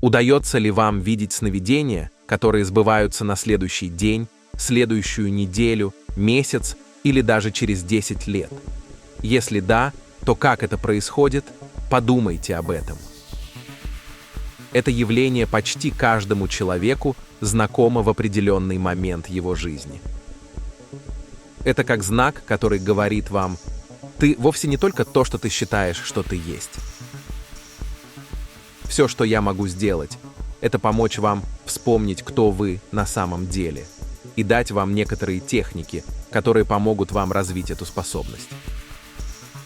Удается ли вам видеть сновидения, которые сбываются на следующий день, следующую неделю, месяц или даже через 10 лет? Если да, то как это происходит? Подумайте об этом. Это явление почти каждому человеку знакомо в определенный момент его жизни. Это как знак, который говорит вам: ты вовсе не только то, что ты считаешь, что ты есть. Все, что я могу сделать, это помочь вам вспомнить, кто вы на самом деле, и дать вам некоторые техники, которые помогут вам развить эту способность.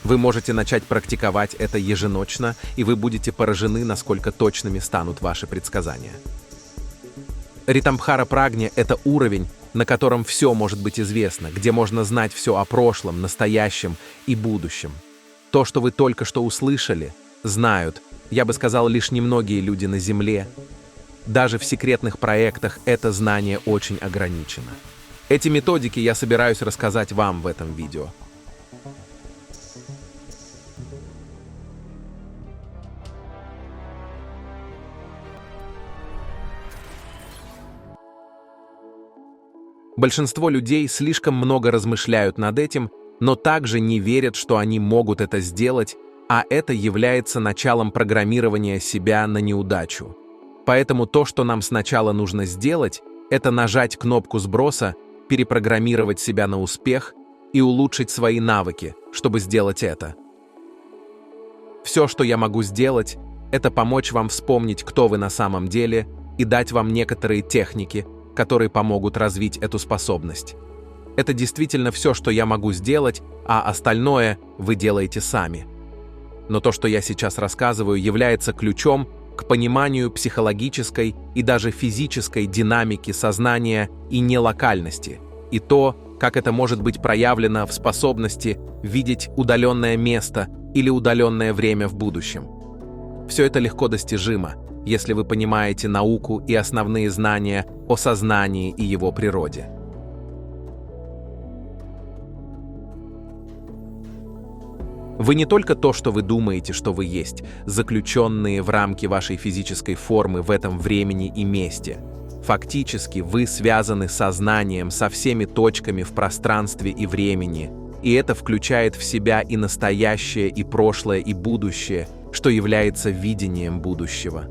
Вы можете начать практиковать это еженочно, и вы будете поражены, насколько точными станут ваши предсказания. Ритамбхара Прагня – это уровень, на котором все может быть известно, где можно знать все о прошлом, настоящем и будущем. То, что вы только что услышали, знают, я бы сказал, лишь немногие люди на Земле. Даже в секретных проектах это знание очень ограничено. Эти методики я собираюсь рассказать вам в этом видео. Большинство людей слишком много размышляют над этим, но также не верят, что они могут это сделать, а это является началом программирования себя на неудачу. Поэтому то, что нам сначала нужно сделать, это нажать кнопку сброса, перепрограммировать себя на успех и улучшить свои навыки, чтобы сделать это. Все, что я могу сделать, это помочь вам вспомнить, кто вы на самом деле, и дать вам некоторые техники, которые помогут развить эту способность. Это действительно все, что я могу сделать, а остальное вы делаете сами. Но то, что я сейчас рассказываю, является ключом к пониманию психологической и даже физической динамики сознания и нелокальности, и то, как это может быть проявлено в способности видеть удаленное место или удаленное время в будущем. Все это легко достижимо, если вы понимаете науку и основные знания о сознании и его природе. Вы не только то, что вы думаете, что вы есть, заключенные в рамки вашей физической формы в этом времени и месте. Фактически вы связаны сознанием со всеми точками в пространстве и времени, и это включает в себя и настоящее, и прошлое, и будущее, что является видением будущего.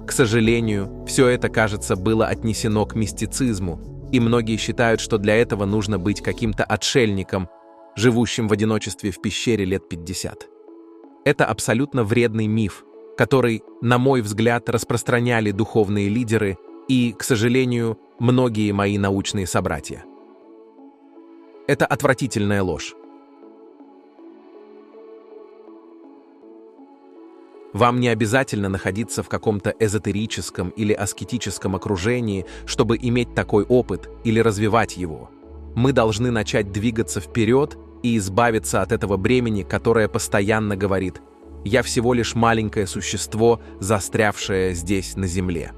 К сожалению, все это, кажется, было отнесено к мистицизму, и многие считают, что для этого нужно быть каким-то отшельником, живущим в одиночестве в пещере лет 50. Это абсолютно вредный миф, который, на мой взгляд, распространяли духовные лидеры и, к сожалению, многие мои научные собратья. Это отвратительная ложь. Вам не обязательно находиться в каком-то эзотерическом или аскетическом окружении, чтобы иметь такой опыт или развивать его. Мы должны начать двигаться вперед и избавиться от этого бремени, которое постоянно говорит: «Я всего лишь маленькое существо, застрявшее здесь, на земле».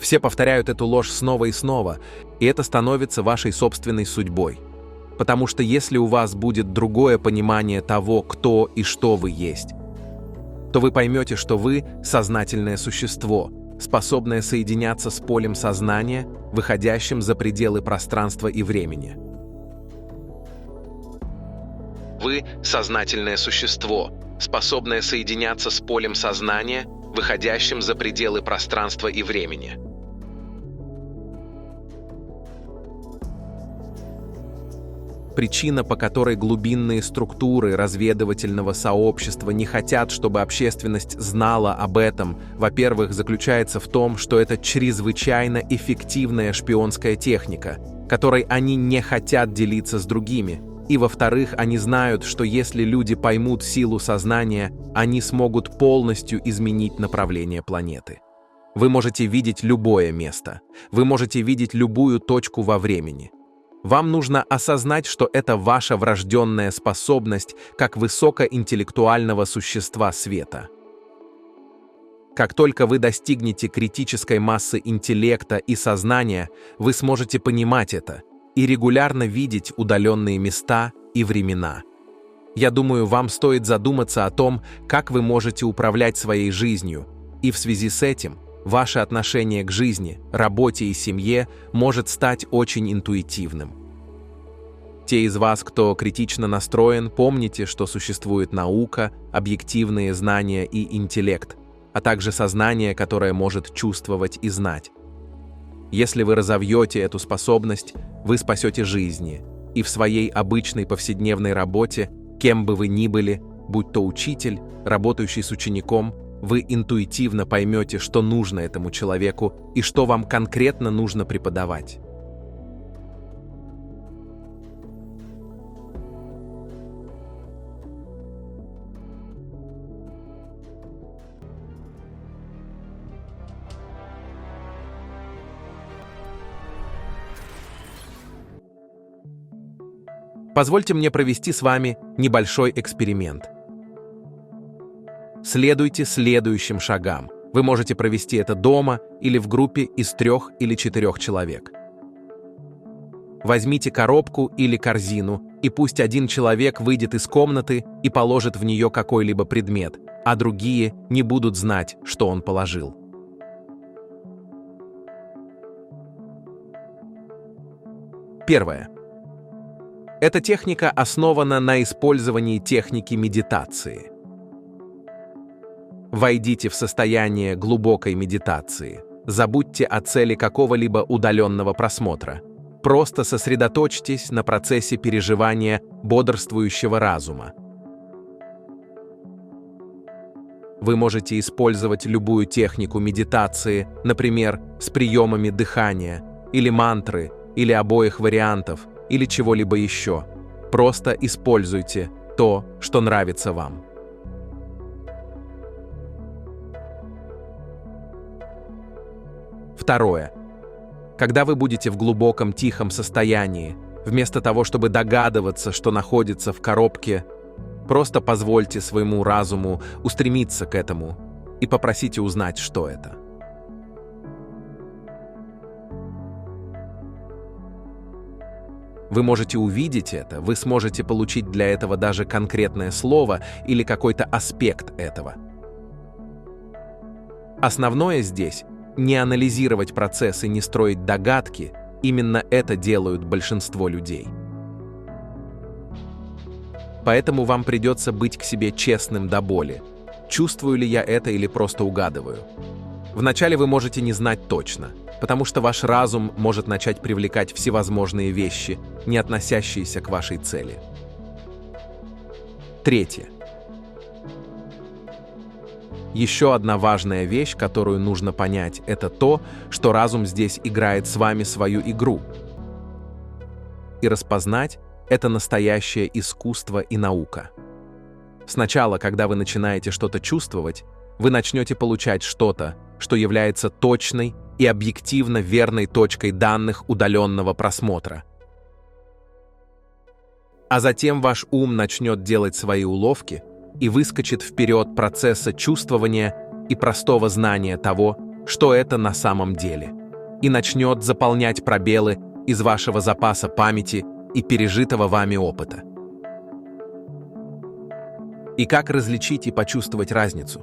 Все повторяют эту ложь снова и снова, и это становится вашей собственной судьбой. Потому что если у вас будет другое понимание того, кто и что вы есть, то вы поймете, что вы – сознательное существо, способное соединяться с полем сознания, выходящим за пределы пространства и времени. Вы – сознательное существо, способное соединяться с полем сознания, выходящим за пределы пространства и времени. Причина, по которой глубинные структуры разведывательного сообщества не хотят, чтобы общественность знала об этом, во-первых, заключается в том, что это чрезвычайно эффективная шпионская техника, которой они не хотят делиться с другими, и, во-вторых, они знают, что если люди поймут силу сознания, они смогут полностью изменить направление планеты. Вы можете видеть любое место, вы можете видеть любую точку во времени. Вам нужно осознать, что это ваша врожденная способность как высокоинтеллектуального существа света. Как только вы достигнете критической массы интеллекта и сознания, вы сможете понимать это и регулярно видеть удаленные места и времена. Я думаю, вам стоит задуматься о том, как вы можете управлять своей жизнью, и в связи с этим ваше отношение к жизни, работе и семье может стать очень интуитивным. Те из вас, кто критично настроен, помните, что существует наука, объективные знания и интеллект, а также сознание, которое может чувствовать и знать. Если вы разовьете эту способность, вы спасете жизни, и в своей обычной повседневной работе, кем бы вы ни были, будь то учитель, работающий с учеником, вы интуитивно поймете, что нужно этому человеку и что вам конкретно нужно преподавать. Позвольте мне провести с вами небольшой эксперимент. Следуйте следующим шагам. Вы можете провести это дома или в группе из 3 или 4 человек. Возьмите коробку или корзину, и пусть один человек выйдет из комнаты и положит в нее какой-либо предмет, а другие не будут знать, что он положил. Первое. Эта техника основана на использовании техники медитации. Войдите в состояние глубокой медитации. Забудьте о цели какого-либо удаленного просмотра. Просто сосредоточьтесь на процессе переживания бодрствующего разума. Вы можете использовать любую технику медитации, например, с приемами дыхания, или мантры, или обоих вариантов, или чего-либо еще. Просто используйте то, что нравится вам. Второе. Когда вы будете в глубоком тихом состоянии, вместо того, чтобы догадываться, что находится в коробке, просто позвольте своему разуму устремиться к этому и попросите узнать, что это. Вы можете увидеть это, вы сможете получить для этого даже конкретное слово или какой-то аспект этого. Основное здесь — не анализировать процесс и не строить догадки, именно это делают большинство людей. Поэтому вам придется быть к себе честным до боли. Чувствую ли я это или просто угадываю? Вначале вы можете не знать точно, потому что ваш разум может начать привлекать всевозможные вещи, не относящиеся к вашей цели. Третье. Еще одна важная вещь, которую нужно понять, это то, что разум здесь играет с вами свою игру. И распознать — это настоящее искусство и наука. Сначала, когда вы начинаете что-то чувствовать, вы начнете получать что-то, что является точной и объективно верной точкой данных удаленного просмотра. А затем ваш ум начнет делать свои уловки и выскочит вперед процесса чувствования и простого знания того, что это на самом деле, и начнет заполнять пробелы из вашего запаса памяти и пережитого вами опыта. И как различить и почувствовать разницу?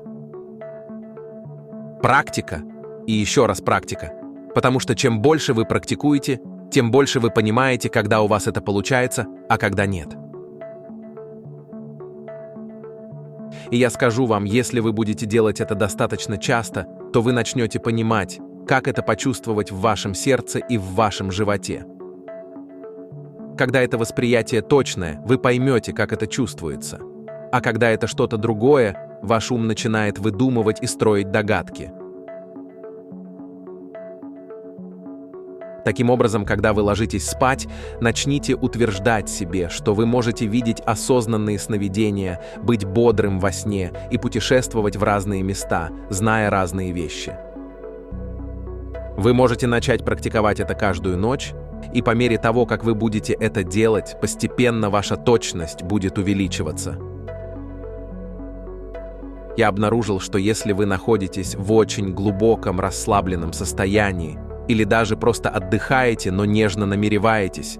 Практика и еще раз практика, потому что чем больше вы практикуете, тем больше вы понимаете, когда у вас это получается, а когда нет. И я скажу вам, если вы будете делать это достаточно часто, то вы начнете понимать, как это почувствовать в вашем сердце и в вашем животе. Когда это восприятие точное, вы поймете, как это чувствуется. А когда это что-то другое, ваш ум начинает выдумывать и строить догадки. Таким образом, когда вы ложитесь спать, начните утверждать себе, что вы можете видеть осознанные сновидения, быть бодрым во сне и путешествовать в разные места, зная разные вещи. Вы можете начать практиковать это каждую ночь, и по мере того, как вы будете это делать, постепенно ваша точность будет увеличиваться. Я обнаружил, что если вы находитесь в очень глубоком расслабленном состоянии, или даже просто отдыхаете, но нежно намереваетесь,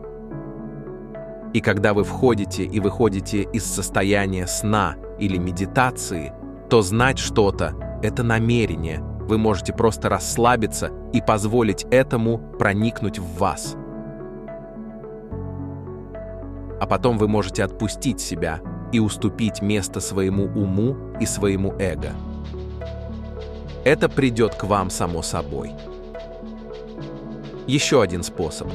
И когда вы входите и выходите из состояния сна или медитации, то знать что-то – это намерение. Вы можете просто расслабиться и позволить этому проникнуть в вас. А потом вы можете отпустить себя и уступить место своему уму и своему эго. Это придет к вам само собой. Еще один способ.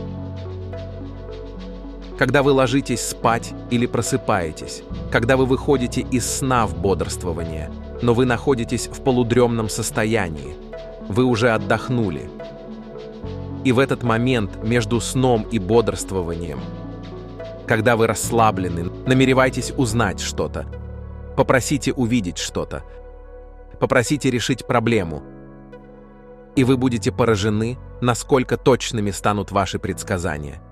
Когда вы ложитесь спать или просыпаетесь, когда вы выходите из сна в бодрствование, но вы находитесь в полудремном состоянии, вы уже отдохнули. И в этот момент между сном и бодрствованием, когда вы расслаблены, намеревайтесь узнать что-то, попросите увидеть что-то, попросите решить проблему, и вы будете поражены, насколько точными станут ваши предсказания.